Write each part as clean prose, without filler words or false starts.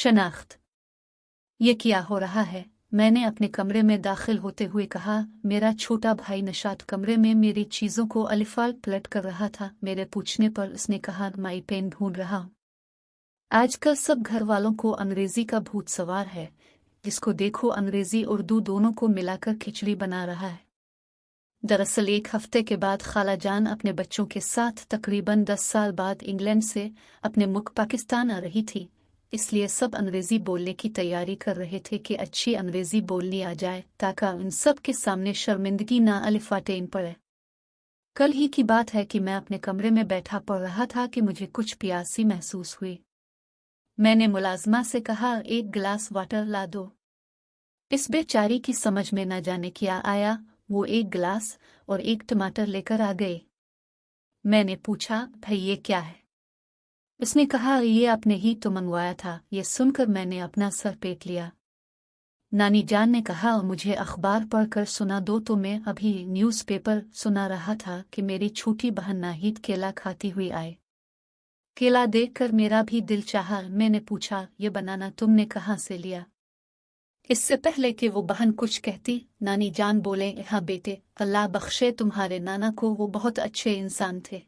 शनाख्त। ये क्या हो रहा है? मैंने अपने कमरे में दाखिल होते हुए कहा। मेरा छोटा भाई नशात कमरे में मेरी चीज़ों को अलिफाल पलट कर रहा था। मेरे पूछने पर उसने कहा, माई पेन ढूंढ रहा हूँ। आजकल सब घर वालों को अंग्रेजी का भूत सवार है। जिसको देखो अंग्रेजी उर्दू दोनों को मिलाकर खिचड़ी बना रहा है। दरअसल एक हफ्ते के बाद खाला जान अपने बच्चों के साथ तकरीबन 10 साल बाद इंग्लैंड से अपने मुल्क पाकिस्तान आ रही थी। इसलिए सब अंग्रेजी बोलने की तैयारी कर रहे थे कि अच्छी अंग्रेजी बोलनी आ जाए ताकि उन सब के सामने शर्मिंदगी ना अलिफाटेन पड़े। कल ही की बात है कि मैं अपने कमरे में बैठा पढ़ रहा था कि मुझे कुछ प्यासी महसूस हुई। मैंने मुलाजमा से कहा, एक गिलास वाटर ला दो। इस बेचारी की समझ में न जाने क्या आया, वो एक गिलास और एक टमाटर लेकर आ गए। मैंने पूछा, भाई ये क्या है? उसने कहा, ये आपने ही तो मंगवाया था। ये सुनकर मैंने अपना सर पेट लिया। नानी जान ने कहा, मुझे अखबार पढ़कर सुना दो। तो मैं अभी न्यूज़पेपर सुना रहा था कि मेरी छोटी बहन नाहिद केला खाती हुई आए। केला देखकर मेरा भी दिल चाहा। मैंने पूछा, ये बनाना तुमने कहाँ से लिया? इससे पहले कि वो बहन कुछ कहती, नानी जान बोले, हाँ बेटे, अल्लाह बख्शे तुम्हारे नाना को, वो बहुत अच्छे इंसान थे।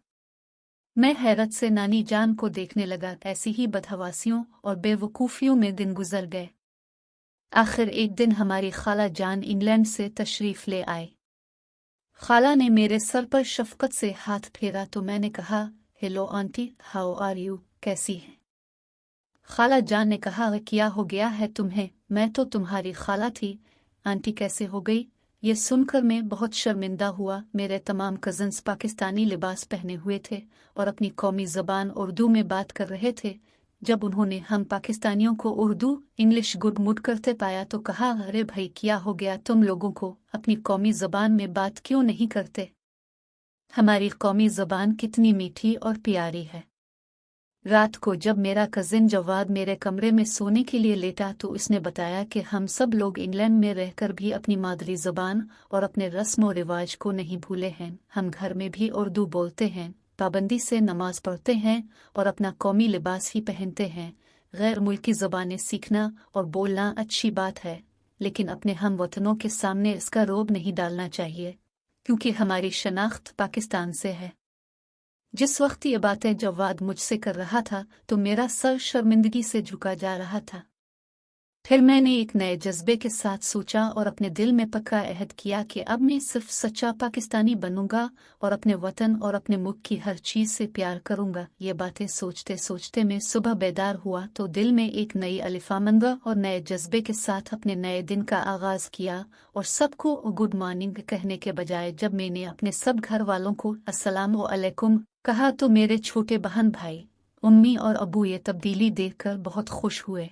मैं हैरत से नानी जान को देखने लगा। ऐसी ही बदहवासियों और बेवकूफ़ियों में दिन गुजर गए। आखिर एक दिन हमारी खाला जान इंग्लैंड से तशरीफ़ ले आए। खाला ने मेरे सर पर शफ़क़त से हाथ फेरा तो मैंने कहा, hello aunty, how are you, कैसी हैं? खाला जान ने कहा, क्या हो गया है तुम्हें? मैं तो तुम्हारी खाला थी, आंटी कैसे हो गई? ये सुनकर मैं बहुत शर्मिंदा हुआ। मेरे तमाम कज़न्स पाकिस्तानी लिबास पहने हुए थे और अपनी कौमी ज़बान उर्दू में बात कर रहे थे। जब उन्होंने हम पाकिस्तानियों को उर्दू इंग्लिश गुड मुड करते पाया तो कहा, अरे भाई क्या हो गया तुम लोगों को? अपनी कौमी ज़बान में बात क्यों नहीं करते? हमारी कौमी ज़बान कितनी मीठी और प्यारी है। रात को जब मेरा कज़िन जवाद मेरे कमरे में सोने के लिए लेटा तो उसने बताया कि हम सब लोग इंग्लैंड में रहकर भी अपनी मादरी ज़बान और अपने रस्म व रिवाज को नहीं भूले हैं। हम घर में भी उर्दू बोलते हैं, पाबंदी से नमाज पढ़ते हैं और अपना कौमी लिबास ही पहनते हैं। गैर मुल्की ज़बानें सीखना और बोलना अच्छी बात है, लेकिन अपने हम वतनों के सामने इसका रोब नहीं डालना चाहिए, क्योंकि हमारी शनाख्त पाकिस्तान से है। जिस वक्त ये बातें जवाद मुझसे कर रहा था तो मेरा सर शर्मिंदगी से झुका जा रहा था। फिर मैंने एक नए जज्बे के साथ सोचा और अपने दिल में पक्का अहद किया कि अब मैं सिर्फ सच्चा पाकिस्तानी बनूंगा और अपने वतन और अपने मुल्क की हर चीज़ से प्यार करूंगा। ये बातें सोचते सोचते मैं सुबह बेदार हुआ तो दिल में एक नई अलिफामंद और नए जज्बे के साथ अपने नए दिन का आगाज़ किया और सबको गुड मॉर्निंग कहने के बजाय जब मैंने अपने सब घर वालों को अस्सलाम वालेकुम कहा तो मेरे छोटे बहन भाई, उम्मी और अबू ये तब्दीली देखकर बहुत खुश हुए।